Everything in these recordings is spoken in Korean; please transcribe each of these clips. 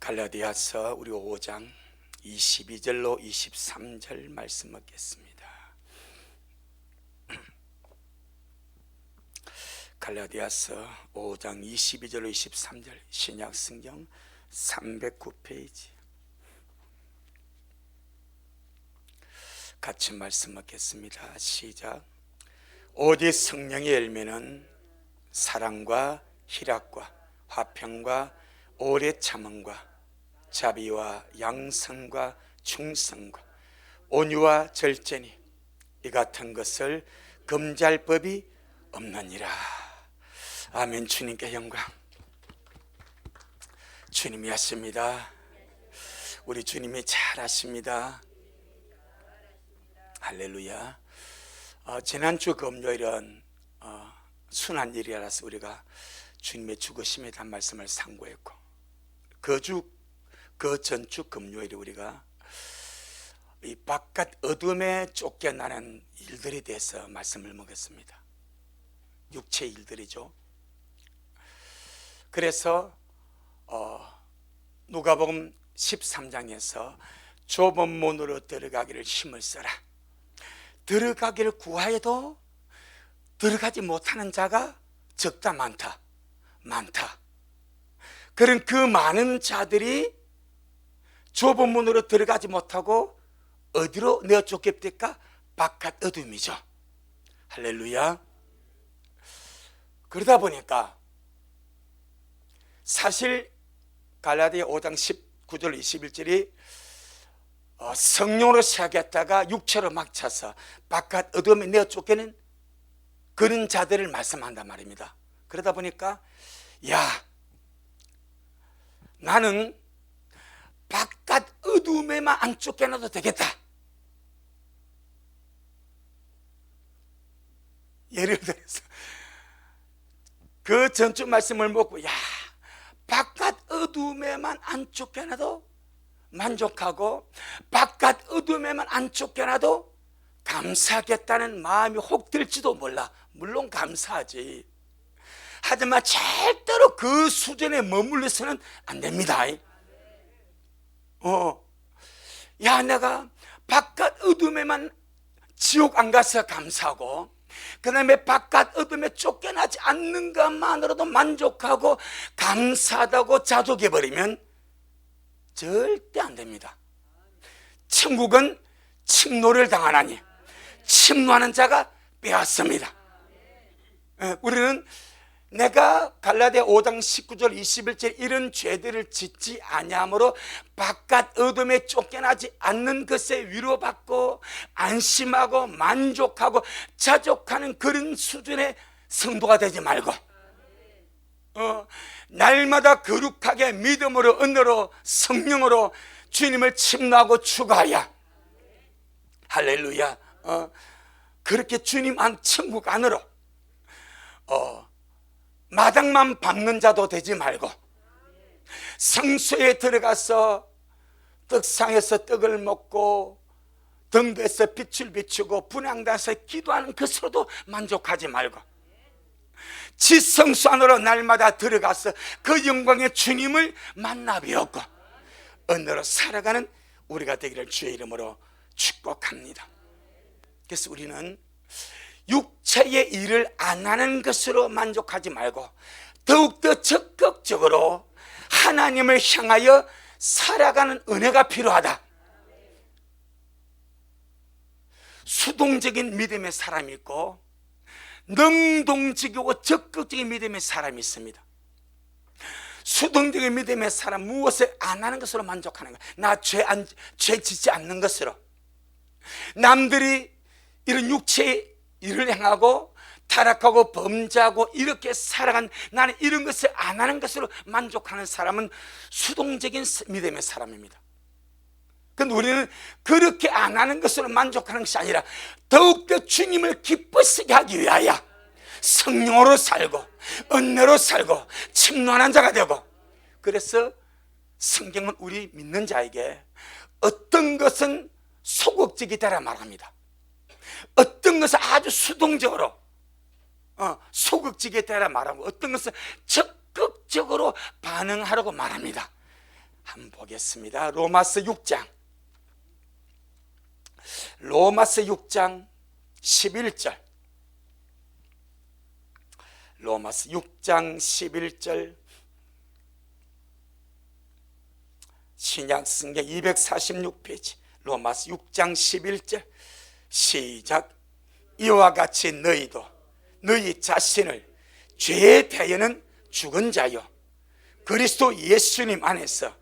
갈라디아서 우리 5장 22절로 23절 말씀 읽겠습니다. 갈라디아서 5장 22절로 23절 신약성경 309페이지 같이 말씀 읽겠습니다. 시작. 오직 성령의 열매는 사랑과 희락과 화평과 오래 참음과 자비와 양선과 충성과 온유와 절제니 이 같은 것을 금지할 법이 없느니라. 아멘. 주님께 영광. 주님이 하십니다. 우리 주님이 잘하십니다. 할렐루야. 지난주 금요일은 순한 일이라서 우리가 주님의 죽으심에 대한 말씀을 상고했고 그 전주 금요일에 우리가 이 바깥 어둠에 쫓겨나는 일들에 대해서 말씀을 먹었습니다. 육체의 일들이죠. 그래서 누가복음 13장에서 좁은 문으로 들어가기를 힘을 써라. 들어가기를 구하여도 들어가지 못하는 자가 적다 많다. 그런 그 많은 자들이 좁은 문으로 들어가지 못하고 어디로 내어 쫓깁니까? 바깥 어둠이죠. 할렐루야. 그러다 보니까 사실 갈라디아 5장 19절 21절이 성령으로 시작했다가 육체로 막 차서 바깥 어둠에 내어 쫓기는 그런 자들을 말씀한단 말입니다. 그러다 보니까 나는 바깥 어둠에만 안 쫓겨나도 되겠다. 예를 들어서 그 전주 말씀을 먹고 바깥 어둠에만 안 쫓겨나도 만족하고 바깥 어둠에만 안 쫓겨나도 감사하겠다는 마음이 혹 들지도 몰라. 물론 감사하지. 하지만 절대로 그 수준에 머물러서는 안 됩니다. 내가 바깥 어둠에만 지옥 안 가서 감사하고 그 다음에 바깥 어둠에 쫓겨나지 않는 것만으로도 만족하고 감사하다고 자족해버리면 절대 안 됩니다. 천국은 침노를 당하나니 침노하는 자가 빼앗습니다. 우리는 내가 갈라디아 5장 19절 21절 이런 죄들을 짓지 아니하므로 바깥 어둠에 쫓겨나지 않는 것에 위로받고 안심하고 만족하고 자족하는 그런 수준의 성도가 되지 말고 날마다 거룩하게 믿음으로 은혜로 성령으로 주님을 침노하고 추구하여 할렐루야. 그렇게 주님 안 천국 안으로 마당만 밟는 자도 되지 말고 성소에 들어가서 떡상에서 떡을 먹고 등대에서 빛을 비추고 분향단에서 기도하는 것으로도 만족하지 말고 지성소 안으로 날마다 들어가서 그 영광의 주님을 만나 뵈었고 은혜로 살아가는 우리가 되기를 주의 이름으로 축복합니다. 그래서 우리는 육체의 일을 안 하는 것으로 만족하지 말고 더욱더 적극적으로 하나님을 향하여 살아가는 은혜가 필요하다. 수동적인 믿음의 사람이 있고 능동적이고 적극적인 믿음의 사람이 있습니다. 수동적인 믿음의 사람, 무엇을 안 하는 것으로 만족하는 거야. 나 죄 짓지 않는 것으로. 남들이 이런 육체의 일을 행하고 타락하고 범죄하고 이렇게 살아간 나는 이런 것을 안 하는 것으로 만족하는 사람은 수동적인 믿음의 사람입니다. 그런데 우리는 그렇게 안 하는 것으로 만족하는 것이 아니라 더욱더 주님을 기쁘시게 하기 위하여 성령으로 살고 은혜로 살고 침노하는 자가 되고, 그래서 성경은 우리 믿는 자에게 어떤 것은 소극적이다라 말합니다. 어떤 것은 아주 수동적으로 소극적이다라 말하고 어떤 것은 적극적으로 반응하라고 말합니다. 한번 보겠습니다. 로마서 6장 11절, 로마서 6장 11절, 신약성경 246페이지 로마서 6장 11절 시작. 이와 같이 너희도 너희 자신을 죄에 대하여는 죽은 자요 그리스도 예수님 안에서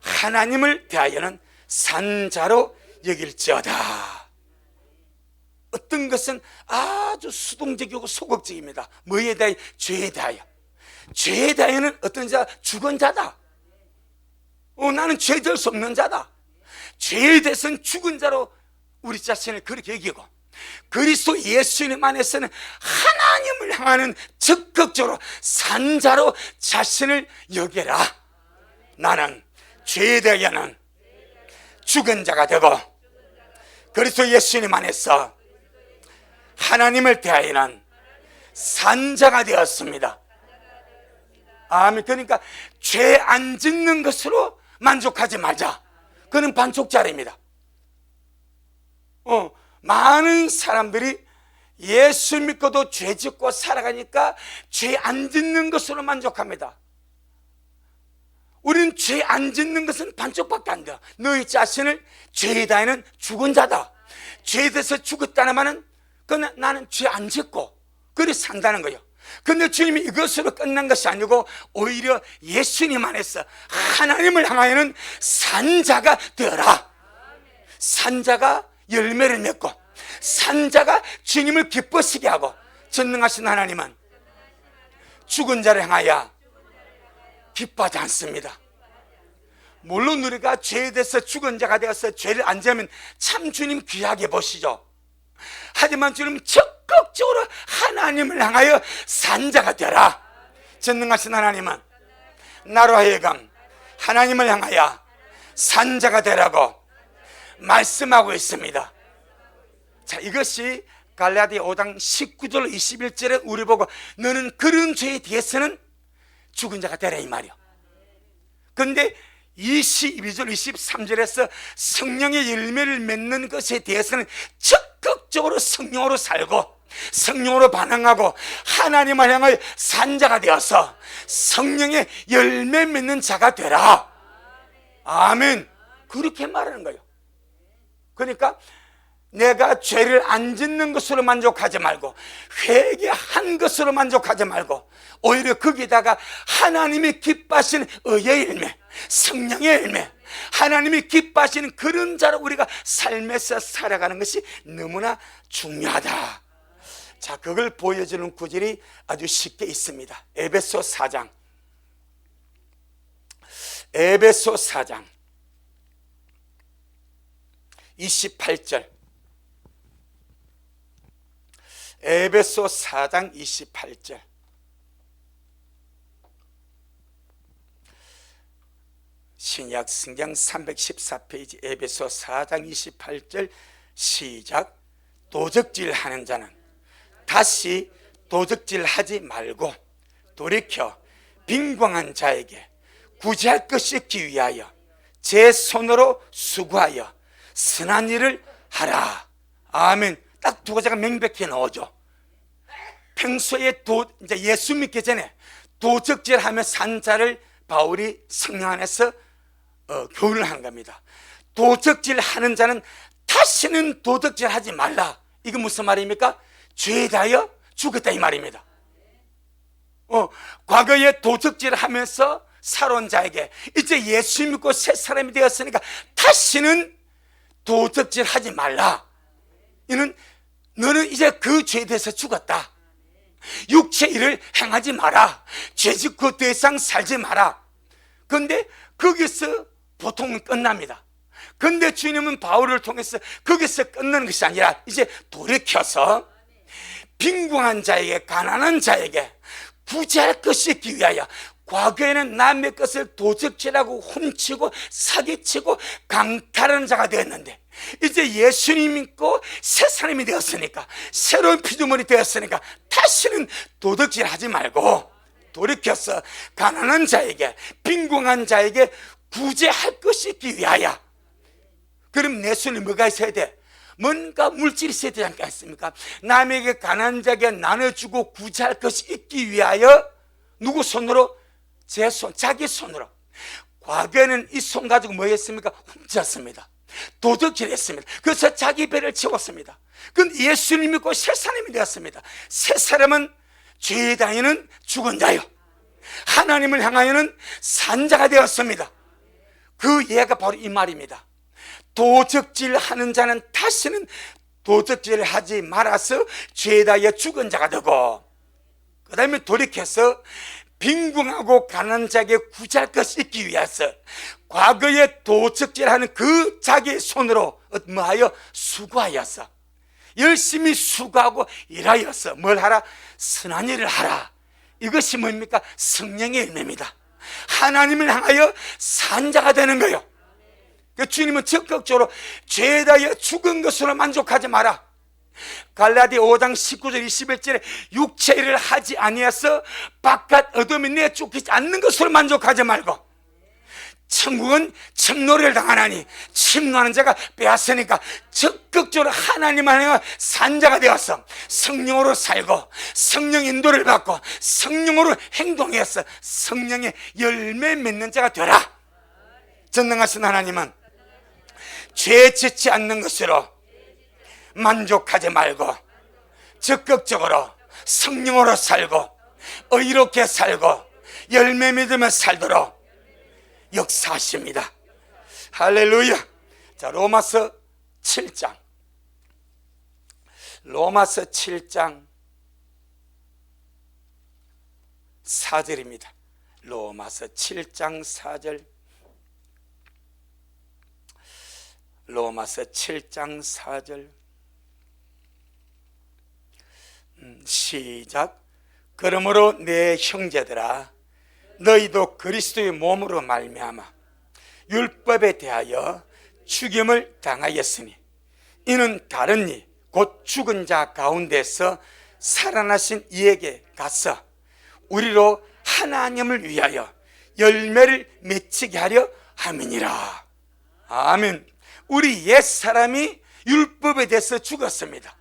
하나님을 대하여는 산 자로 여길지어다. 어떤 것은 아주 수동적이고 소극적입니다. 뭐에 대하여? 죄에 대하여. 죄에 대하여는 어떤 자? 죽은 자다. 나는 죄 질 수 없는 자다. 죄에 대해서는 죽은 자로 우리 자신을 그렇게 여기고, 그리스도 예수님 안에서는 하나님을 향하는 적극적으로 산 자로 자신을 여겨라. 나는 죄에 대하여는 죽은 자가 되고 그리스도 예수님 안에서 하나님을 대하여는 산 자가 되었습니다. 아멘. 그러니까 죄 안 짓는 것으로 만족하지 말자. 그는 반쪽짜리입니다. 많은 사람들이 예수 믿고도 죄 짓고 살아가니까 죄 안 짓는 것으로 만족합니다. 우리는 죄 안 짓는 것은 반쪽밖에 안 돼. 너희 자신을 죄에 대하여는 죽은 자다. 죄에 대해서 죽었다는 말은 그건 나는 죄 안 짓고 그래 산다는 거예요. 근데 주님이 이것으로 끝난 것이 아니고 오히려 예수님 안에서 하나님을 향하여는 산자가 되어라. 산자가 열매를 맺고 산자가 주님을 기뻐시게 하고, 전능하신 하나님은 죽은 자를 향하여 기뻐하지 않습니다. 물론 우리가 죄에 대해서 죽은 자가 되어서 죄를 안 지으면 참 주님 귀하게 보시죠. 하지만 주님 적극적으로 하나님을 향하여 산자가 되라. 전능하신 하나님은 나로 하여금 하나님을 향하여 산자가 되라고 말씀하고 있습니다. 자, 이것이 갈라디아 5장 19절 21절에 우리 보고 너는 그런 죄에 대해서는 죽은 자가 되라 이 말이요. 그런데 22절 23절에서 성령의 열매를 맺는 것에 대해서는 적극적으로 성령으로 살고 성령으로 반응하고 하나님을 향하여 산자가 되어서 성령의 열매 맺는 자가 되라. 아멘. 그렇게 말하는 거예요. 그러니까 내가 죄를 안 짓는 것으로 만족하지 말고 회개한 것으로 만족하지 말고 오히려 거기다가 하나님이 기뻐하시는 의의 열매, 성령의 열매, 하나님이 기뻐하시는 그런 자로 우리가 삶에서 살아가는 것이 너무나 중요하다. 자, 그걸 보여주는 구절이 아주 쉽게 있습니다. 에베소 4장 28절, 에베소 4장 28절. 신약 성경 314페이지 에베소 4장 28절 시작. 도적질 하는 자는 다시 도적질 하지 말고 돌이켜 빈궁한 자에게 구제할 것이 있기 위하여 제 손으로 수고하여 선한 일을 하라. 아멘. 딱 두 가지가 명백히 나오죠. 평소에 이제 예수 믿기 전에 도적질하며 산 자를 바울이 성령 안에서 교훈을 한 겁니다. 도적질하는 자는 다시는 도적질하지 말라. 이거 무슨 말입니까? 죄에 대하여 죽었다 이 말입니다. 과거에 도적질하면서 살아온 자에게 이제 예수 믿고 새 사람이 되었으니까 다시는 도적질하지 말라. 이는 너는 이제 그 죄에 대해서 죽었다. 육체 일을 행하지 마라. 죄짓고 더 이상 살지 마라. 그런데 거기서 보통은 끝납니다. 그런데 주님은 바울을 통해서 거기서 끝나는 것이 아니라 이제 돌이켜서 빈궁한 자에게, 가난한 자에게 구제할 것이 있기 위하여, 과거에는 남의 것을 도적질하고 훔치고 사기치고 강탈하는 자가 되었는데 이제 예수님 믿고 새 사람이 되었으니까, 새로운 피조물이 되었으니까 다시는 도둑질하지 말고 돌이켜서 가난한 자에게, 빈궁한 자에게 구제할 것이 있기 위하여. 그럼 내 손에 뭐가 있어야 돼? 뭔가 물질이 있어야 되지 않겠습니까? 남에게 가난한 자에게 나눠주고 구제할 것이 있기 위하여 누구 손으로? 제 손, 자기 손으로. 과거에는 이 손 가지고 뭐 했습니까? 훔쳤습니다. 도둑질 했습니다. 그래서 자기 배를 채웠습니다. 그런데 예수님 믿고 새 사람이 되었습니다. 새 사람은 죄에 다니는 죽은 자요, 하나님을 향하여는 산 자가 되었습니다. 그 예가 바로 이 말입니다. 도적질 하는 자는 다시는 도적질을 하지 말아서 죄에 다하여 죽은 자가 되고, 그 다음에 돌이켜서 빈궁하고 가난한 자에게 구제할 것이 있기 위해서 과거에 도적질하는 그 자기의 손으로 뭐하여? 수고하여서, 열심히 수고하고 일하여서 뭘 하라? 선한 일을 하라. 이것이 뭡니까? 성령의 열매입니다. 하나님을 향하여 산 자가 되는 거예요. 주님은 적극적으로 죄에 대하여 죽은 것으로 만족하지 마라. 갈라디아 5장 19절 21절에 육체 일을 하지 아니하여서 바깥 어둠이 내 쫓기지 않는 것으로 만족하지 말고, 천국은 청노래를 당하나니 침노하는 자가 빼앗으니까 적극적으로 하나님 안에 산 자가 되어서 성령으로 살고 성령 인도를 받고 성령으로 행동해서 성령의 열매 맺는 자가 되라. 전능하신 하나님은 죄 짓지 않는 것으로 만족하지 말고 적극적으로 성령으로 살고 의롭게 살고 열매 맺으며 살도록 역사하십니다. 할렐루야. 자, 로마서 7장 4절입니다. 로마서 7장 4절. 로마서 7장 4절. 시작. 그러므로 내 형제들아, 너희도 그리스도의 몸으로 말미암아 율법에 대하여 죽임을 당하였으니 이는 다른 이 곧 죽은 자 가운데서 살아나신 이에게 가서 우리로 하나님을 위하여 열매를 맺히게 하려 함이니라. 아멘. 우리 옛사람이 율법에 대해서 죽었습니다.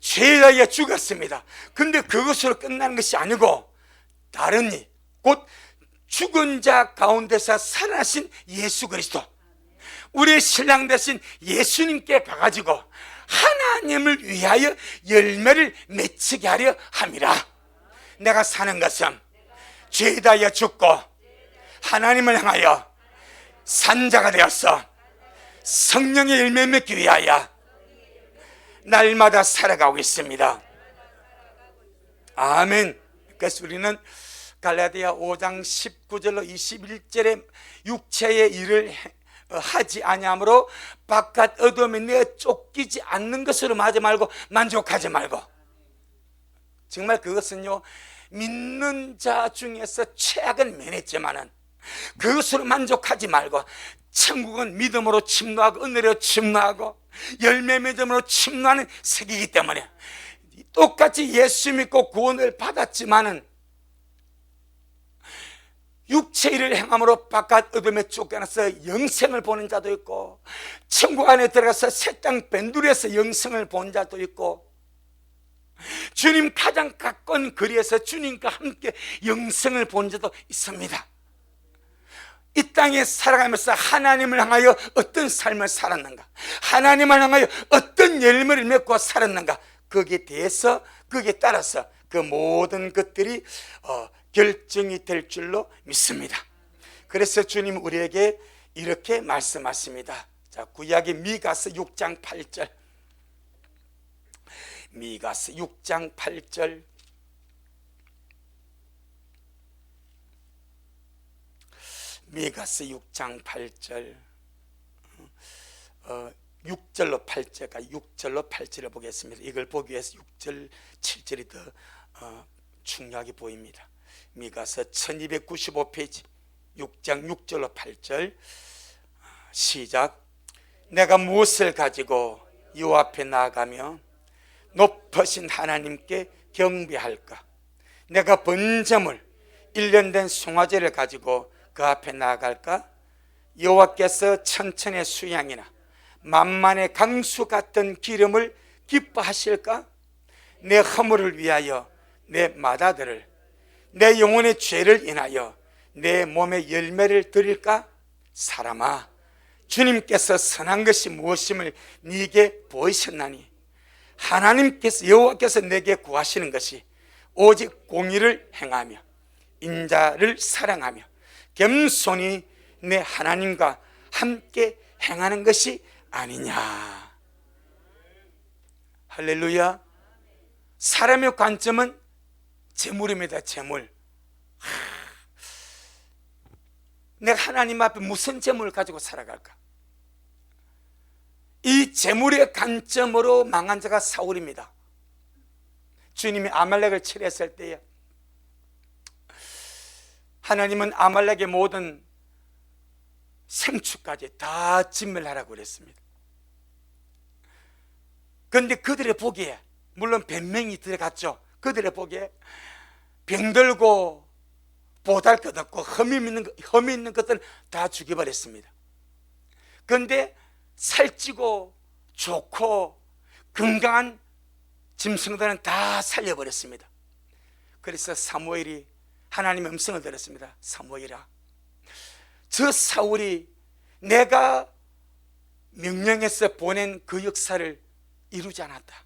죄에 대하여 죽었습니다. 근데 그것으로 끝나는 것이 아니고 다른 이 곧 죽은 자 가운데서 살아나신 예수 그리스도, 우리의 신랑 되신 예수님께 가가지고 하나님을 위하여 열매를 맺히게 하려 함이라. 내가 사는 것은 죄에 대하여 죽고 하나님을 향하여 산자가 되어서 성령의 열매 맺기 위하여 날마다 살아가고 있습니다. 아멘. 그래서 우리는 갈라디아 5장 19절로 21절에 육체의 일을 하지 아니하므로 바깥 어둠에 내 쫓기지 않는 것으로 하지 말고 만족하지 말고, 정말 그것은요 믿는 자 중에서 최악은 면했지만은 그것으로 만족하지 말고, 천국은 믿음으로 침노하고 은혜로 침노하고 열매 맺음으로 침노하는 세계이기 때문에 똑같이 예수 믿고 구원을 받았지만은 육체 일을 행함으로 바깥 어둠에 쫓겨나서 영생을 보는 자도 있고, 천국 안에 들어가서 새 땅 밴두리에서 영생을 본 자도 있고, 주님 가장 가까운 거리에서 주님과 함께 영생을 본 자도 있습니다. 이 땅에 살아가면서 하나님을 향하여 어떤 삶을 살았는가, 하나님을 향하여 어떤 열매를 맺고 살았는가, 거기에 대해서, 거기에 따라서 그 모든 것들이 결정이 될 줄로 믿습니다. 그래서 주님 우리에게 이렇게 말씀하십니다. 자, 구약의 미가서 6장 8절. 미가서 6장 8절. 미가서 6장 8절. 6절로 8절까지 6절로 8절을 보겠습니다. 이걸 보기 위해서 6절 7절이 더 중요하게 보입니다. 미가서 1295페이지 6장 6절로 8절. 시작. 내가 무엇을 가지고 이 앞에 나아가며 높으신 하나님께 경배할까? 내가 번제물 1년 된 송아지를 가지고 그 앞에 나아갈까? 여호와께서 천천의 수양이나 만만의 강수 같은 기름을 기뻐하실까? 내 허물을 위하여 내 맏아들을, 내 영혼의 죄를 인하여 내 몸의 열매를 드릴까? 사람아, 주님께서 선한 것이 무엇임을 네게 보이셨나니 하나님께서, 여호와께서 내게 구하시는 것이 오직 공의를 행하며 인자를 사랑하며 겸손히 내 하나님과 함께 행하는 것이 아니냐. 할렐루야. 사람의 관점은 재물입니다. 재물. 내가 하나님 앞에 무슨 재물을 가지고 살아갈까? 이 재물의 관점으로 망한 자가 사울입니다. 주님이 아말렉을 치료했을 때에 하나님은 아말렉의 모든 생축까지 다 진멸하라고 그랬습니다. 그런데 그들의 보기에, 물론 변명이 들어갔죠. 그들의 보기에 병들고 보잘것없고 흠이 있는 것들은 다 죽여버렸습니다. 그런데 살찌고 좋고 건강한 짐승들은 다 살려버렸습니다. 그래서 사무엘이 하나님의 음성을 들었습니다. 사무엘아, 저 사울이 내가 명령해서 보낸 그 역사를 이루지 않았다.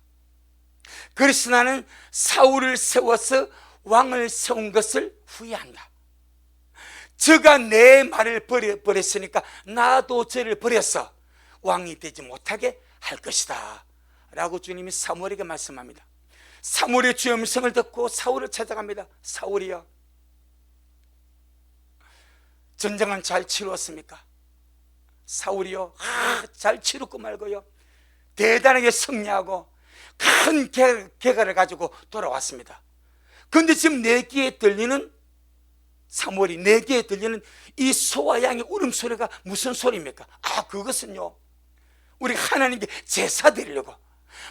그래서 나는 사울을 세워서 왕을 세운 것을 후회한다. 저가 내 말을 버렸으니까 나도 저를 버려서 왕이 되지 못하게 할 것이다 라고 주님이 사무엘에게 말씀합니다. 사무엘의 주의 음성을 듣고 사울을 찾아갑니다. 사울이여, 전쟁은 잘 치루었습니까? 사울이요, 잘 치rus고 말고요, 대단하게 승리하고 큰 개가를 가지고 돌아왔습니다. 그런데 지금 내 귀에 들리는, 사무엘이 내 귀에 들리는 이 소와 양의 울음소리가 무슨 소리입니까? 그것은요, 우리 하나님께 제사 드리려고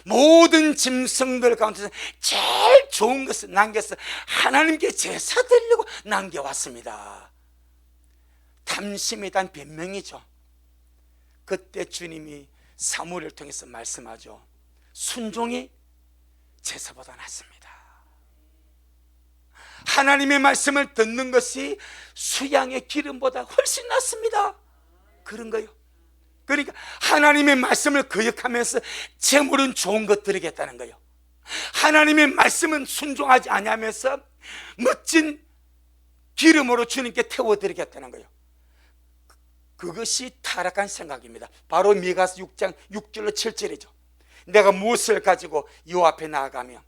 모든 짐승들 가운데서 제일 좋은 것을 남겨서 하나님께 제사 드리려고 남겨왔습니다. 탐심에 대한 변명이죠. 그때 주님이 사무엘을 통해서 말씀하죠. 순종이 제사보다 낫습니다. 하나님의 말씀을 듣는 것이 수양의 기름보다 훨씬 낫습니다. 그런 거요. 그러니까 하나님의 말씀을 거역하면서 재물은 좋은 것 드리겠다는 거예요. 하나님의 말씀은 순종하지 아니하면서 멋진 기름으로 주님께 태워드리겠다는 거예요. 그것이 타락한 생각입니다. 바로 미가서 6장 6절로 7절이죠. 내가 무엇을 가지고 요 앞에 나아가며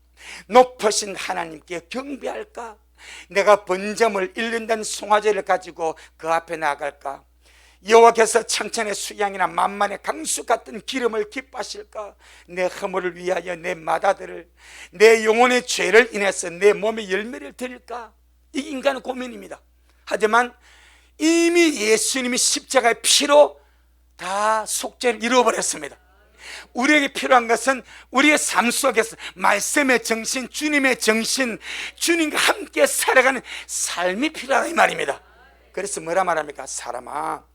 높으신 하나님께 경배할까? 내가 번점을 잃는다는 송아지를 가지고 그 앞에 나아갈까? 여호와께서 천천의 수양이나 만만의 강수 같은 기름을 기뻐하실까? 내 허물을 위하여 내 맏아들을, 내 영혼의 죄를 인해서 내 몸에 열매를 드릴까? 이 인간의 고민입니다. 하지만 이미 예수님이 십자가의 피로 다 속죄를 이루어버렸습니다. 우리에게 필요한 것은 우리의 삶 속에서 말씀의 정신, 주님의 정신, 주님과 함께 살아가는 삶이 필요하다 이 말입니다. 그래서 뭐라 말합니까? 사람아,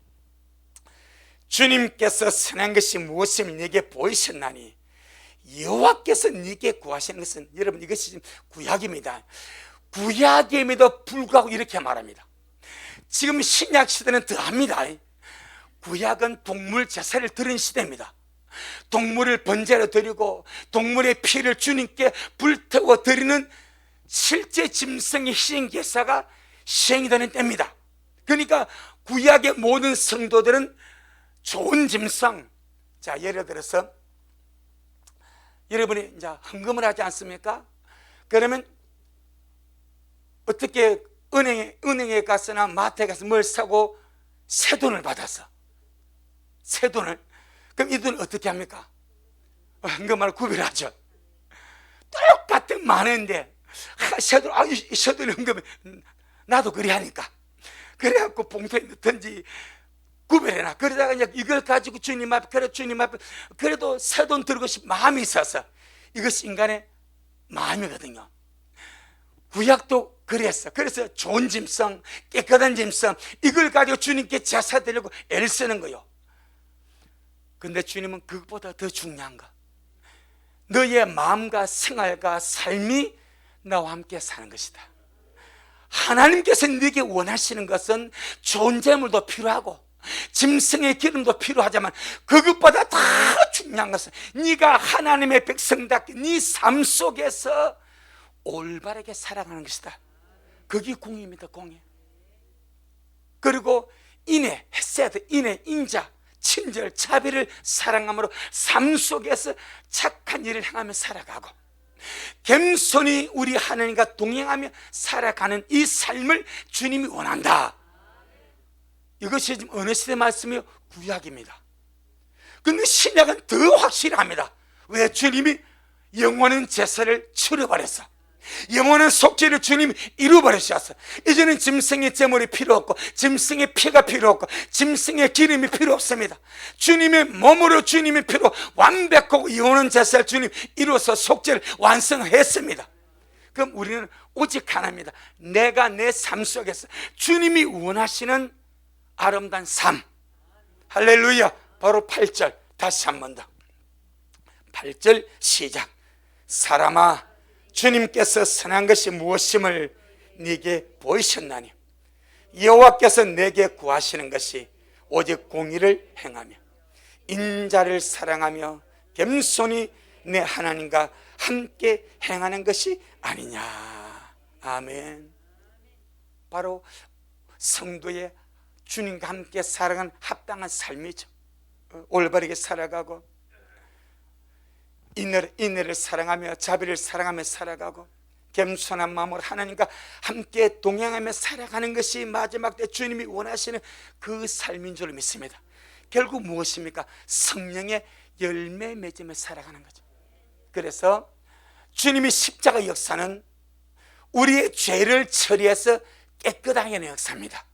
주님께서 선한 것이 무엇임을 네게 보이셨나니 여호와께서 네게 구하시는 것은, 여러분, 이것이 지금 구약입니다. 구약임에도 불구하고 이렇게 말합니다. 지금 신약 시대는 더합니다. 구약은 동물 제사를 드린 시대입니다. 동물을 번제로 드리고 동물의 피를 주님께 불태워 드리는 실제 짐승의 희생제사가 시행이 되는 때입니다. 그러니까 구약의 모든 성도들은 좋은 짐승, 자, 예를 들어서 여러분이 이제 헌금을 하지 않습니까? 그러면 어떻게 은행에 가서나 마트에 가서 뭘 사고 세돈을 받았어. 세돈을. 그럼 이 돈을 어떻게 합니까? 헌금을 구별하죠. 똑같은 많은데 세돈, 이 세돈 헌금, 나도 그리 하니까. 그래갖고 봉투에 넣든지 구별해놔. 그러다가 이제 이걸 가지고 주님 앞에, 그래 주님 앞에, 그래도 세돈 들고 싶은 마음이 있어서, 이것이 인간의 마음이거든요. 구약도 그래서 좋은 짐승, 깨끗한 짐승, 이걸 가지고 주님께 제사드리려고 애를 쓰는 거요. 근데 주님은 그것보다 더 중요한 거, 너의 마음과 생활과 삶이 나와 함께 사는 것이다. 하나님께서 네게 원하시는 것은 좋은 재물도 필요하고 짐승의 기름도 필요하지만 그것보다 더 중요한 것은 네가 하나님의 백성답게 네 삶 속에서 올바르게 살아가는 것이다. 그게 공의입니다. 공의. 그리고 인애, 헤세드, 인애, 인자, 친절, 자비를 사랑함으로 삶 속에서 착한 일을 행하며 살아가고 겸손히 우리 하나님과 동행하며 살아가는 이 삶을 주님이 원한다. 이것이 지금 어느 시대 말씀이요? 구약입니다. 근데 신약은 더 확실합니다. 왜? 주님이 영원한 제사를 치러버렸어. 영원한 속죄를 주님이 이루어버리셨어. 이제는 짐승의 제물이 필요 없고 짐승의 피가 필요 없고 짐승의 기름이 필요 없습니다. 주님의 몸으로 주님의 피로 완벽하고 영원한 제사를 주님 이루어서 속죄를 완성했습니다. 그럼 우리는 오직 하나입니다. 내가 내 삶 속에서 주님이 원하시는 아름다운 삶, 할렐루야. 바로 8절 다시 한 번 더. 8절 시작. 사람아, 주님께서 선한 것이 무엇임을 네게 보이셨나니 여호와께서 내게 구하시는 것이 오직 공의를 행하며 인자를 사랑하며 겸손히 내 하나님과 함께 행하는 것이 아니냐. 아멘. 바로 성도의 주님과 함께 살아가는 합당한 삶이죠. 올바르게 살아가고 인애를 사랑하며 자비를 사랑하며 살아가고 겸손한 마음으로 하나님과 함께 동행하며 살아가는 것이 마지막 때 주님이 원하시는 그 삶인 줄 믿습니다. 결국 무엇입니까? 성령의 열매 맺으며 살아가는 거죠. 그래서 주님이 십자가 역사는 우리의 죄를 처리해서 깨끗하게 하는 역사입니다.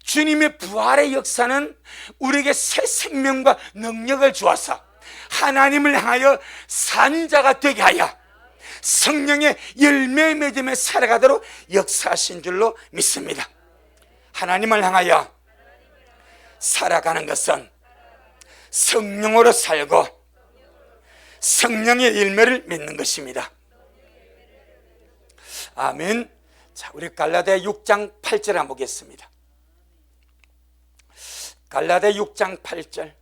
주님의 부활의 역사는 우리에게 새 생명과 능력을 주어서 하나님을 향하여 산자가 되게 하여 성령의 열매 맺으며 살아가도록 역사하신 줄로 믿습니다. 하나님을 향하여 살아가는 것은 성령으로 살고 성령의 열매를 맺는 것입니다. 아멘. 자, 우리 갈라디아 6장 8절 한번 보겠습니다. 갈라디아 6장 8절.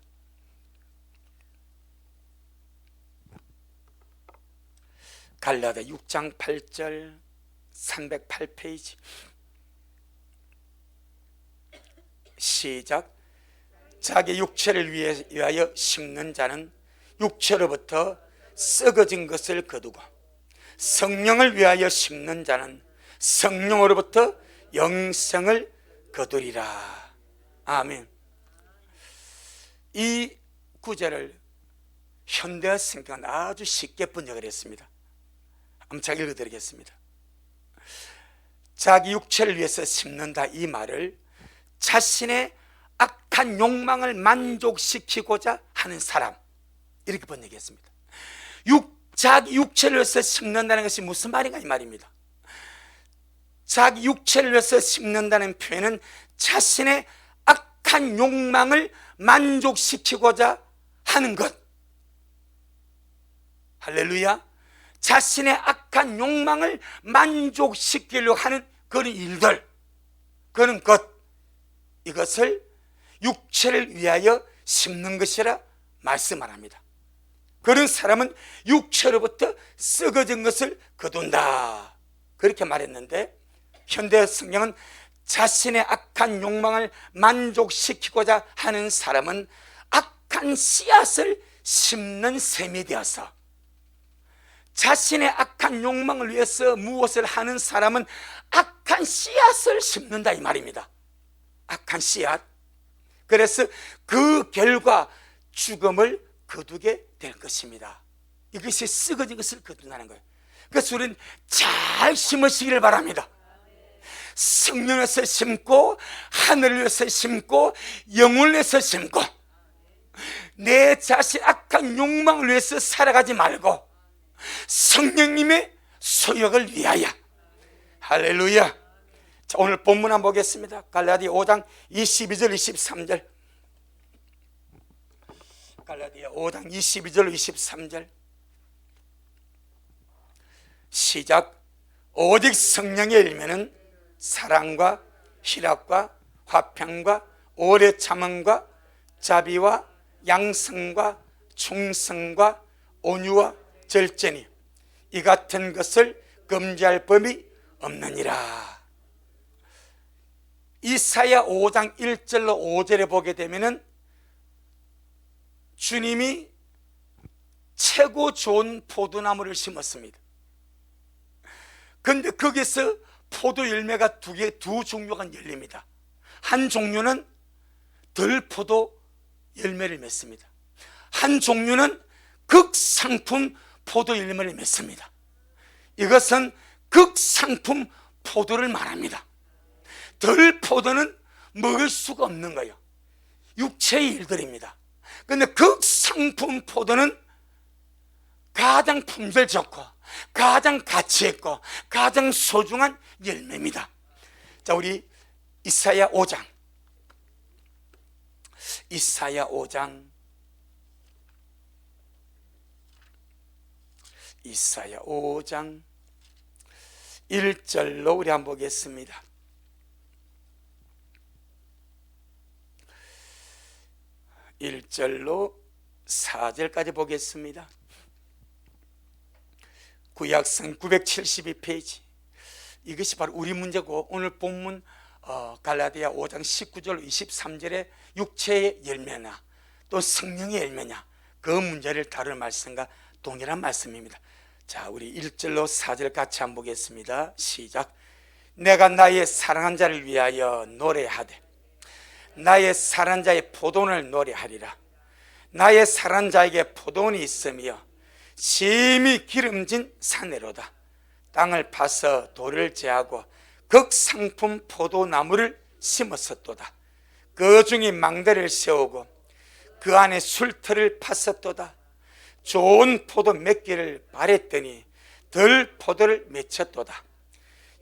갈라디아 6장 8절 308페이지. 시작. 자기 육체를 위하여 심는 자는 육체로부터 썩어진 것을 거두고 성령을 위하여 심는 자는 성령으로부터 영생을 거두리라. 아멘. 이 구절을 현대어 성경은 아주 쉽게 번역을 했습니다. 한번 제가 읽어드리겠습니다. 자기 육체를 위해서 심는다, 이 말을 자신의 악한 욕망을 만족시키고자 하는 사람, 이렇게 번역했습니다. 자기 육체를 위해서 심는다는 것이 무슨 말인가, 이 말입니다. 자기 육체를 위해서 심는다는 표현은 자신의 악한 욕망을 만족시키고자 하는 것. 할렐루야. 자신의 악한 욕망을 만족시키려고 하는 그런 일들, 그런 것, 이것을 육체를 위하여 심는 것이라 말씀합니다. 그런 사람은 육체로부터 썩어진 것을 거둔다, 그렇게 말했는데, 현대 성경은 자신의 악한 욕망을 만족시키고자 하는 사람은 악한 씨앗을 심는 셈이 되어서, 자신의 악한 욕망을 위해서 무엇을 하는 사람은 악한 씨앗을 심는다, 이 말입니다. 악한 씨앗. 그래서 그 결과 죽음을 거두게 될 것입니다. 이것이 썩어진 것을 거둔다는 거예요. 그래서 우리는 잘 심으시기를 바랍니다. 성령에서 심고 하늘을 위해서 심고 영혼을 위해서 심고, 내 자신 악한 욕망을 위해서 살아가지 말고 성령님의 소욕을 위하여, 할렐루야. 자, 오늘 본문 한번 보겠습니다. 갈라디아 5장 22절 23절. 갈라디아 5장 22절 23절. 시작. 오직 성령의 열매는 사랑과 희락과 화평과 오래 참음과 자비와 양성과 충성과 온유와 절제니 이 같은 것을 금지할 법이 없느니라. 이사야 5장 1절로 5절에 보게 되면은 주님이 최고 좋은 포도나무를 심었습니다. 그런데 거기서 포도 열매가 두 종류가 열립니다. 한 종류는 덜포도 열매를 맺습니다. 한 종류는 극상품 포도 열매를 맺습니다. 이것은 극상품 포도를 말합니다. 덜포도는 먹을 수가 없는 거예요. 육체의 일들입니다. 그런데 극상품 포도는 가장 품질 좋고 가장 가치 있고 가장 소중한 열매입니다. 자, 우리 이사야 5장 1절로 우리 한번 보겠습니다. 1절로 4절까지 보겠습니다. 구약성 972페이지. 이것이 바로 우리 문제고, 오늘 본문 갈라디아 5장 19절 23절에 육체의 열매나 또 성령의 열매냐, 그 문제를 다룰 말씀과 동일한 말씀입니다. 자, 우리 1절로 4절 같이 한번 보겠습니다. 시작. 내가 나의 사랑한 자를 위하여 노래하되 나의 사랑한 자의 포도원을 노래하리라. 나의 사랑한 자에게 포도원이 있으며 심히 기름진 산내로다. 땅을 파서 돌을 제하고 극상품 포도나무를 심었었도다. 그 중에 망대를 세우고 그 안에 술터를 팠었도다. 좋은 포도 몇 개를 바랬더니 덜 포도를 맺혔도다.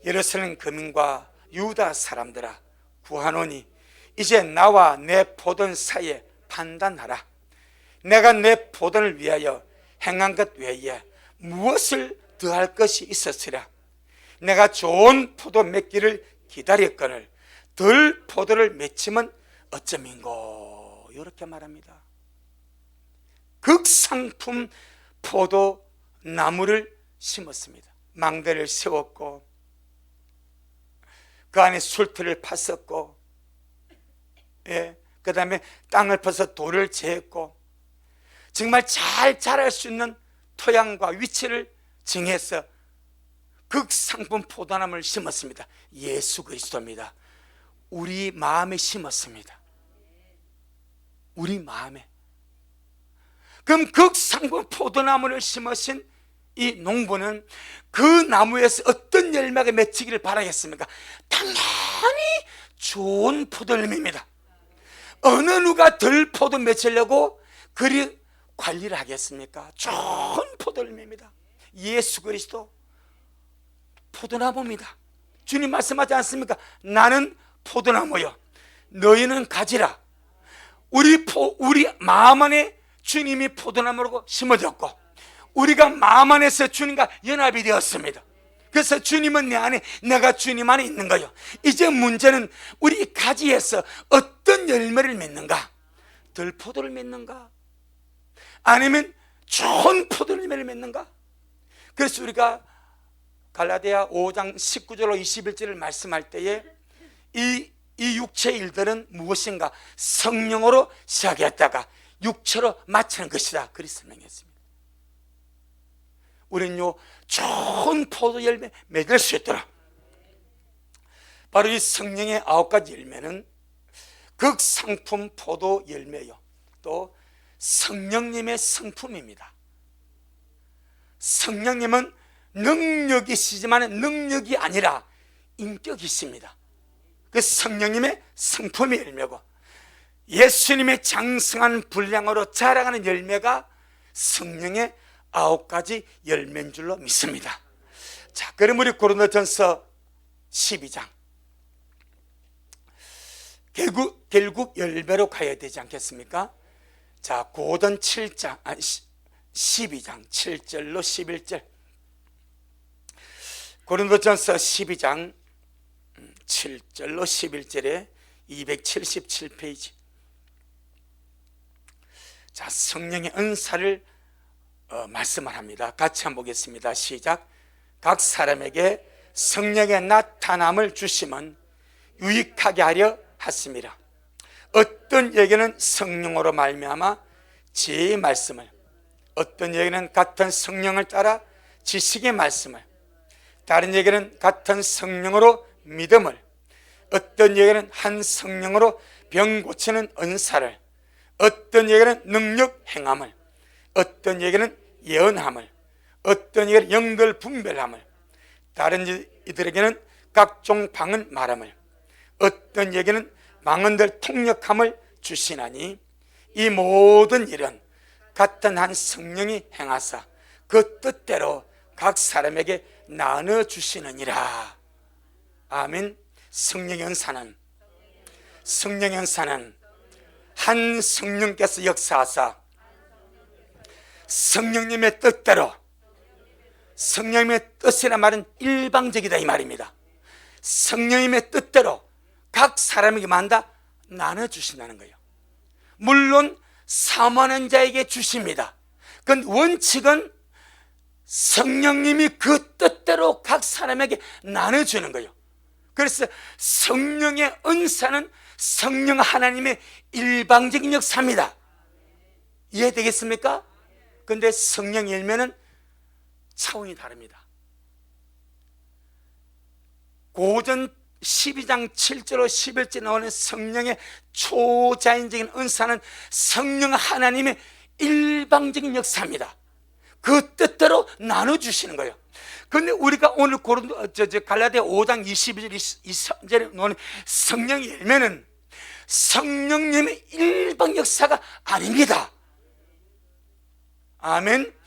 예루살렘 거민과 유다 사람들아, 구하노니 이제 나와 내 포도원 사이에 판단하라. 내가 내 포도원을 위하여 행한 것 외에 무엇을 더할 것이 있었으랴. 내가 좋은 포도 맺기를 기다렸거늘 덜 포도를 맺히면 어쩌민고. 이렇게 말합니다. 극상품 포도나무를 심었습니다. 망대를 세웠고 그 안에 술틀을 팠었고, 그 다음에 땅을 파서 돌을 재했고, 정말 잘 자랄 수 있는 토양과 위치를 정해서 극상품 포도나무를 심었습니다. 예수 그리스도입니다. 우리 마음에 심었습니다. 우리 마음에. 그럼 극상품 포도나무를 심으신 이 농부는 그 나무에서 어떤 열매가 맺히기를 바라겠습니까? 당연히 좋은 포도열매입니다. 어느 누가 덜 포도 맺으려고 그리 관리를 하겠습니까? 좋은 포도열매입니다. 예수 그리스도 포도나무입니다. 주님 말씀하지 않습니까? 나는 포도나무요 너희는 가지라. 우리 마음 안에 주님이 포도나무라고 심어졌고, 우리가 마음 안에서 주님과 연합이 되었습니다. 그래서 주님은 내 안에, 내가 주님 안에 있는 거예요. 이제 문제는 우리 가지에서 어떤 열매를 맺는가? 덜 포도를 맺는가? 아니면 좋은 포도열매를 맺는가? 그래서 우리가 갈라디아 5장 19절로 21절을 말씀할 때에 이 육체의 일들은 무엇인가? 성령으로 시작했다가 육체로 마치는 것이다. 그렇게 설명했습니다. 우리는요, 좋은 포도 열매 맺을 수 있도록 바로 이 성령의 9가지 열매는 극상품 포도 열매요, 또 성령님의 성품입니다. 성령님은 능력이시지만 능력이 아니라 인격이십니다. 그 성령님의 성품의 열매고, 예수님의 장성한 분량으로 자라가는 열매가 성령의 9가지 열매인 줄로 믿습니다. 자, 그럼 우리 고린도전서 12장. 결국 열매로 가야 되지 않겠습니까? 자, 고전 7장, 12장 7절로 11절. 고린도전서 12장 7절로 11절에 277페이지. 자, 성령의 은사를 말씀을 합니다. 같이 한번 보겠습니다. 시작. 각 사람에게 성령의 나타남을 주심은 유익하게 하려 하심이라. 어떤 얘기는 성령으로 말미암아 지혜의 말씀을, 어떤 얘기는 같은 성령을 따라 지식의 말씀을, 다른 얘기는 같은 성령으로 믿음을, 어떤 얘기는 한 성령으로 병 고치는 은사를, 어떤 얘기는 능력 행함을, 어떤 얘기는 예언함을, 어떤 얘기는 영들 분별함을, 다른 이들에게는 각종 방언 말함을, 어떤 얘기는 망언들 통역함을 주시나니 이 모든 일은 같은 한 성령이 행하사 그 뜻대로 각 사람에게 나눠 주시느니라. 아멘. 성령의 은사는 한 성령께서 역사하사 성령님의 뜻대로, 성령님의 뜻이라 말은 일방적이다 이 말입니다. 성령님의 뜻대로 각 사람에게 만다 나눠주신다는 거예요. 물론 사모하는 자에게 주십니다. 그건 원칙은 성령님이 그 뜻대로 각 사람에게 나눠주는 거예요. 그래서 성령의 은사는 성령 하나님의 일방적인 역사입니다. 이해되겠습니까? 그런데 성령의 열매는 차원이 다릅니다. 고전 12장 7절로 11절에 나오는 성령의 초자연적인 은사는 성령 하나님의 일방적인 역사입니다. 그 뜻대로 나눠주시는 거예요. 그런데 우리가 오늘 갈라디아 5장 22절 23절에 나오는 성령의 열매는 성령님의 일방 역사가 아닙니다. 아멘.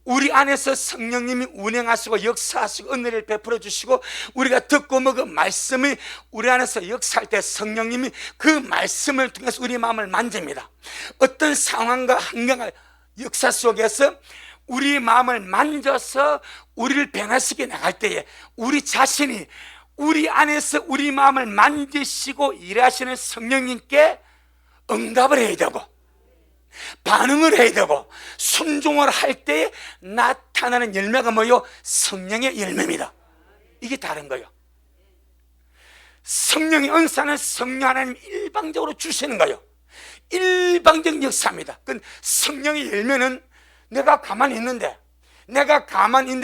우리 안에서 성령님이 운행하시고 역사하시고 은혜를 베풀어 주시고 우리가 듣고 먹은 말씀이 우리 안에서 역사할 때 성령님이 그 말씀을 통해서 우리 마음을 만집니다. 어떤 상황과 환경과 역사 속에서 우리 마음을 만져서 우리를 변화시켜 나갈 때에 우리 자신이 우리 안에서 우리 마음을 만지시고 일하시는 성령님께 응답을 해야 되고 반응을 해야 되고 순종을 할 때에 나타나는 열매가 뭐요? 성령의 열매입니다. 이게 다른 거예요. 성령의 은사는 성령 하나님 일방적으로 주시는 거예요. 일방적인 역사입니다. 그 성령의 열매는 내가 가만히 있는데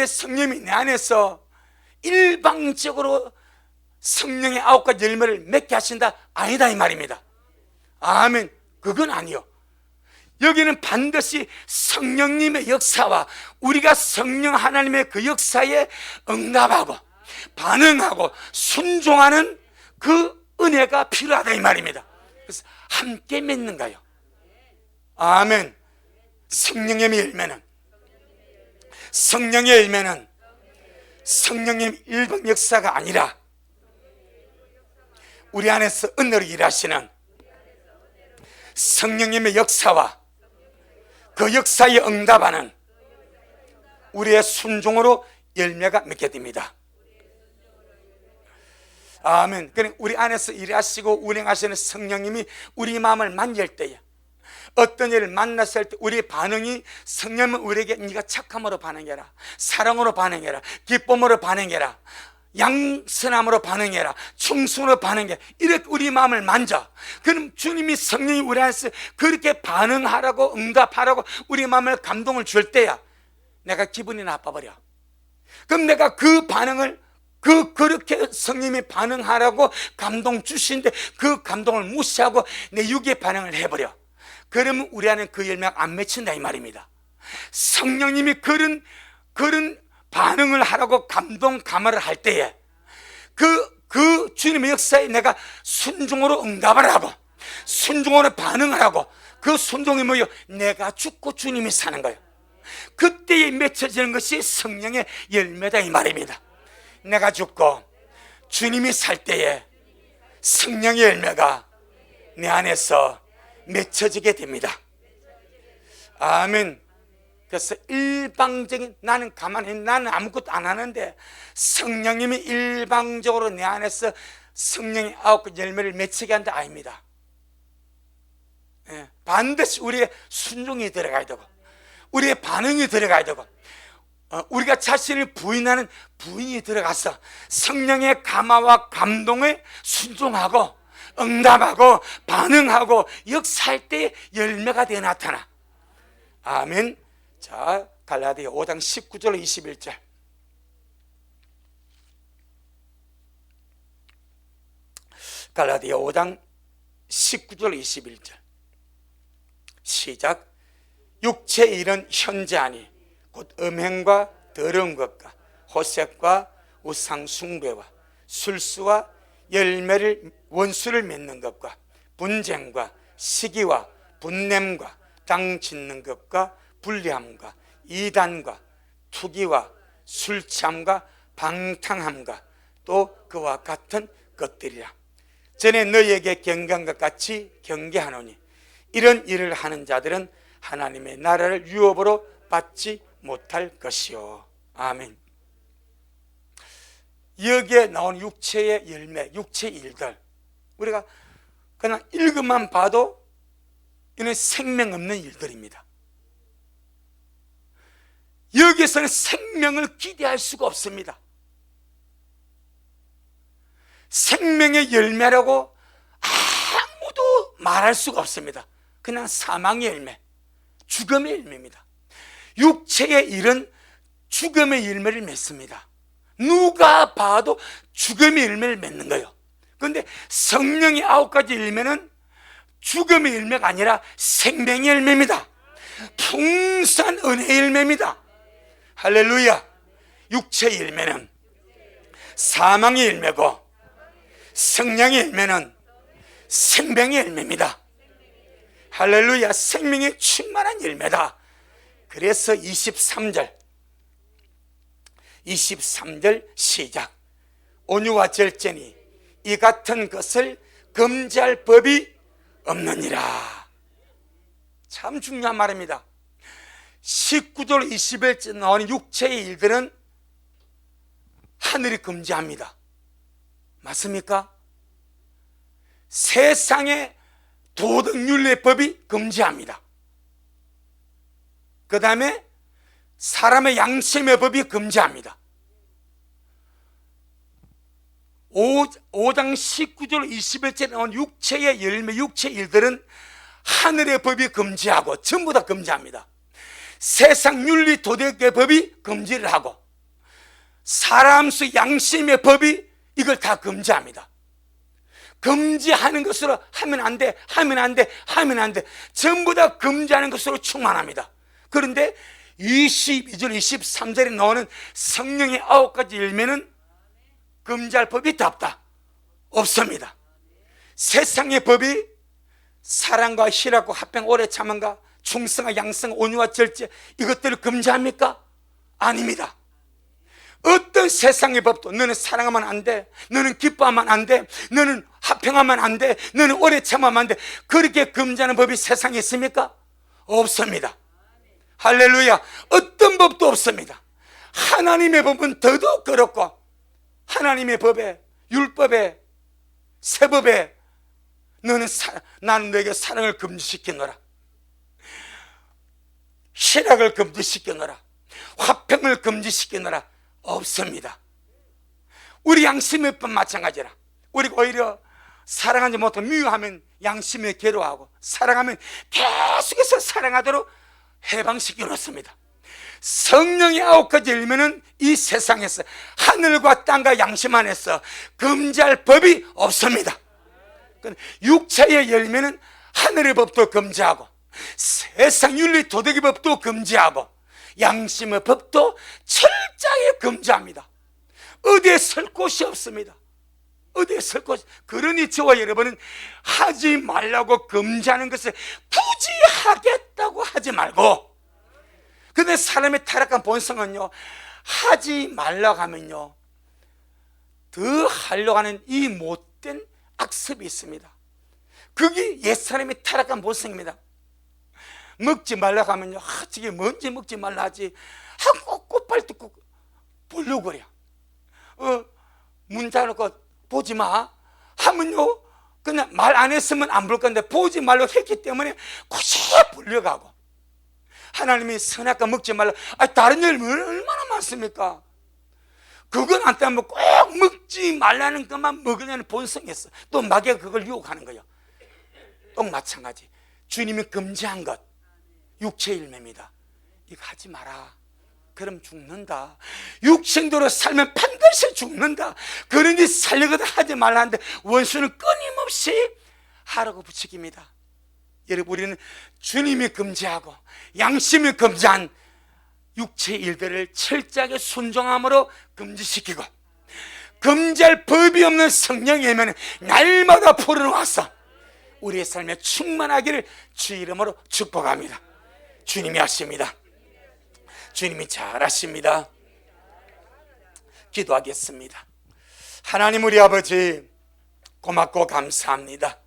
성령이 내 안에서 일방적으로 성령의 9가지 열매를 맺게 하신다? 아니다 이 말입니다. 아멘. 그건 아니요. 여기는 반드시 성령님의 역사와 우리가 성령 하나님의 그 역사에 응답하고 반응하고 순종하는 그 은혜가 필요하다 이 말입니다. 그래서 함께 맺는가요? 아멘. 성령의 열매는 성령의 일방 역사가 아니라 우리 안에서 은혜로 일하시는 성령님의 역사와 그 역사에 응답하는 우리의 순종으로 열매가 맺게 됩니다. 아멘. 그러니까 우리 안에서 일하시고 운행하시는 성령님이 우리 마음을 만질 때에 어떤 일을 만났을 때 우리의 반응이 성령은 우리에게 네가 착함으로 반응해라, 사랑으로 반응해라, 기쁨으로 반응해라, 양선함으로 반응해라, 충성으로 반응해, 이렇게 우리 마음을 만져. 그럼 주님이 성령이 우리 안에서 그렇게 반응하라고 응답하라고 우리 마음을 감동을 줄 때야 내가 기분이 나빠버려. 그럼 내가 그 반응을 그렇게 성령이 반응하라고 감동 주시는데 그 감동을 무시하고 내 육의 반응을 해버려. 그러면 우리 안에 그 열매가 안 맺힌다 이 말입니다. 성령님이 그런 반응을 하라고 감화를 할 때에 그 주님의 역사에 내가 순종으로 응답을 하고 순종으로 반응을 하고 그 순종이 뭐예요? 내가 죽고 주님이 사는 거예요. 그때에 맺혀지는 것이 성령의 열매다 이 말입니다. 내가 죽고 주님이 살 때에 성령의 열매가 내 안에서 맺혀지게 됩니다. 아멘. 그래서 일방적인, 나는 아무것도 안 하는데 성령님이 일방적으로 내 안에서 성령의 9가지 열매를 맺히게 한다 아닙니다. 예, 반드시 우리의 순종이 들어가야 되고 우리의 반응이 들어가야 되고 우리가 자신을 부인하는 부인이 들어가서 성령의 감화와 감동에 순종하고 응답하고 반응하고 역사할 때 열매가 되어 나타나. 아멘. 자, 갈라디아 5장 19절 21절. 갈라디아 5장 19절 21절. 시작. 육체의 일은 현재하니 곧 음행과 더러운 것과 호색과 우상 숭배와 술수와 열매를 원수를 맺는 것과 분쟁과 시기와 분냄과 땅 짓는 것과 불리함과 이단과 투기와 술 취함과 방탕함과 또 그와 같은 것들이라. 전에 너희에게 경계한 것 같이 경계하노니 이런 일을 하는 자들은 하나님의 나라를 유업으로 받지 못할 것이요. 아멘. 여기에 나온 육체의 열매, 육체의 일들, 우리가 그냥 읽음만 봐도 이는 생명 없는 일들입니다. 여기에서는 생명을 기대할 수가 없습니다. 생명의 열매라고 아무도 말할 수가 없습니다. 그냥 사망의 열매, 죽음의 열매입니다. 육체의 일은 죽음의 열매를 맺습니다. 누가 봐도 죽음의 열매를 맺는 거예요. 그런데 성령의 9가지 열매는 죽음의 열매가 아니라 생명의 열매입니다. 풍성한 은혜의 열매입니다. 할렐루야. 육체의 열매는 사망의 열매고 성령의 열매는 생명의 열매입니다. 할렐루야. 생명의 충만한 열매다. 그래서 23절 시작. 온유와 절제니 이 같은 것을 금지할 법이 없느니라. 참 중요한 말입니다. 19절 21절 나오는 육체의 일들은 하늘이 금지합니다. 맞습니까? 세상의 도덕윤리의 법이 금지합니다. 그 다음에 사람의 양심의 법이 금지합니다. 5장 19절 21절에 나온 육체의 열매, 육체의 일들은 하늘의 법이 금지하고 전부 다 금지합니다. 세상 윤리 도덕의 법이 금지를 하고 사람수 양심의 법이 이걸 다 금지합니다. 금지하는 것으로 하면 안 돼, 하면 안 돼, 하면 안 돼. 전부 다 금지하는 것으로 충만합니다. 그런데 22절 23절에 나오는 성령의 9가지 열매는 금지할 법이 있다 없다? 없습니다. 세상의 법이 사랑과 희락과 화평 오래 참음과 충성과 양성 온유와 절제 이것들을 금지합니까? 아닙니다. 어떤 세상의 법도 너는 사랑하면 안 돼, 너는 기뻐하면 안 돼, 너는 화평하면 안 돼, 너는 오래 참으면 안 돼, 그렇게 금지하는 법이 세상에 있습니까? 없습니다. 할렐루야. 어떤 법도 없습니다. 하나님의 법은 더더욱 그렇고 하나님의 법에, 율법에, 세법에 나는 너에게 사랑을 금지시키노라, 희락을 금지시키노라, 화평을 금지시키노라 없습니다. 우리 양심의 법 마찬가지라. 우리가 오히려 사랑하지 못하고 미워하면 양심에 괴로워하고 사랑하면 계속해서 사랑하도록 해방시켜 놓습니다. 성령의 9가지 열매는 이 세상에서 하늘과 땅과 양심 안에서 금지할 법이 없습니다. 육체의 열매는 하늘의 법도 금지하고 세상 윤리 도덕의 법도 금지하고 양심의 법도 철저하게 금지합니다. 어디에 설 곳이 없습니다. 어디에 설 곳이. 그러니 저와 여러분은 하지 말라고 금지하는 것을 굳이 하겠다고 하지 말고, 근데 사람의 타락한 본성은요, 하지 말라고 하면요 더 하려고 하는 이 못된 악습이 있습니다. 그게 옛사람이 타락한 본성입니다. 먹지 말라고 하면요, 저게 뭔지 먹지 말라 하지 하고 꽃발 뜯고 보려고 그래요. 문 닫아놓고 보지 마 하면요, 그냥 말 안 했으면 안 볼 건데 보지 말라고 했기 때문에 굳이 보려가고. 하나님이 선악과 먹지 말라, 다른 일 얼마나 많습니까? 그건 안 따면 꼭 먹지 말라는 것만 먹으려는 본성이 있어. 또 마귀가 그걸 유혹하는 거예요. 또 마찬가지, 주님이 금지한 것, 육체의 열매입니다. 이거 하지 마라, 그럼 죽는다. 육신대로 살면 반드시 죽는다. 그러니 살려거든 하지 말라는데 원수는 끊임없이 하라고 부추깁니다. 여러분, 우리는 주님이 금지하고 양심이 금지한 육체의 일들을 철저하게 순종함으로 금지시키고, 금지할 법이 없는 성령의 힘은 날마다 불어넣어서 우리의 삶에 충만하기를 주 이름으로 축복합니다. 주님이 하십니다. 주님이 잘하십니다. 기도하겠습니다. 하나님, 우리 아버지 고맙고 감사합니다.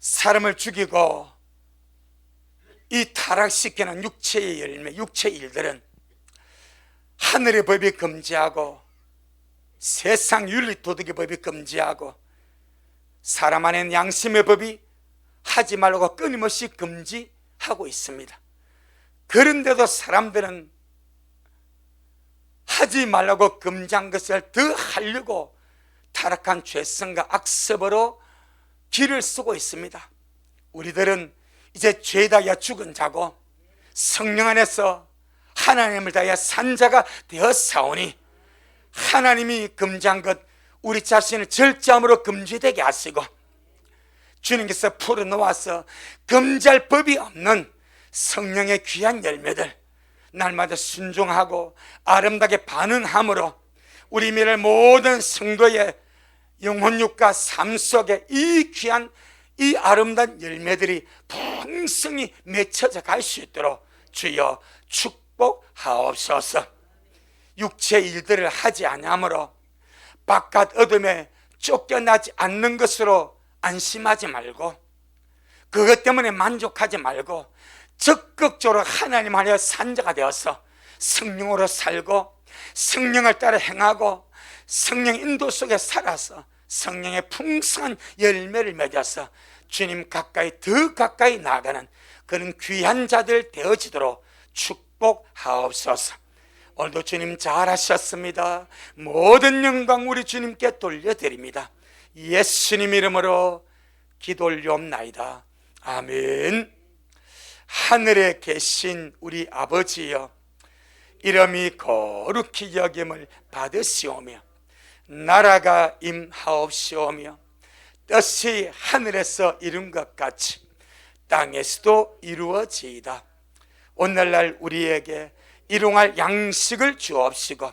사람을 죽이고 이 타락시키는 육체의 열매, 육체의 일들은 하늘의 법이 금지하고 세상 윤리 도덕의 법이 금지하고 사람 안에는 양심의 법이 하지 말라고 끊임없이 금지하고 있습니다. 그런데도 사람들은 하지 말라고 금지한 것을 더 하려고 타락한 죄성과 악습으로 길을 쓰고 있습니다. 우리들은 이제 죄다야 죽은 자고 성령 안에서 하나님을 다해 산 자가 되었사오니, 하나님이 금지한 것 우리 자신을 절제함으로 금지되게 하시고, 주님께서 풀어놓아서 금지할 법이 없는 성령의 귀한 열매들 날마다 순종하고 아름답게 반응함으로 우리 미래의 모든 선거의 영혼육과 삶 속에 이 귀한 이 아름다운 열매들이 풍성히 맺혀져 갈 수 있도록 주여 축복하옵소서. 육체의 일들을 하지 아니하므로 바깥 어둠에 쫓겨나지 않는 것으로 안심하지 말고, 그것 때문에 만족하지 말고 적극적으로 하나님 안에 산자가 되어서 성령으로 살고 성령을 따라 행하고 성령 인도 속에 살아서 성령의 풍성한 열매를 맺어서 주님 가까이 더 가까이 나아가는 그런 귀한 자들 되어지도록 축복하옵소서. 오늘도 주님 잘하셨습니다. 모든 영광 우리 주님께 돌려드립니다. 예수님 이름으로 기도 올리옵나이다. 아멘. 하늘에 계신 우리 아버지여, 이름이 거룩히 여김을 받으시오며 나라가 임하옵시오며 뜻이 하늘에서 이룬 것 같이 땅에서도 이루어지이다. 오늘날 우리에게 일용할 양식을 주옵시고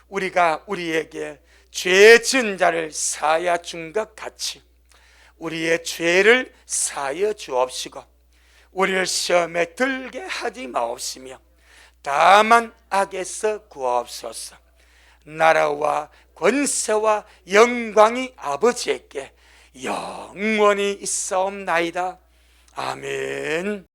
우리가 우리에게 죄 지은 자를 사하여 준 것 같이 우리의 죄를 사하여 주옵시고 우리를 시험에 들게 하지 마옵시며 다만 악에서 구하옵소서. 나라와 권세와 영광이 아버지에게 영원히 있사옵나이다. 아멘.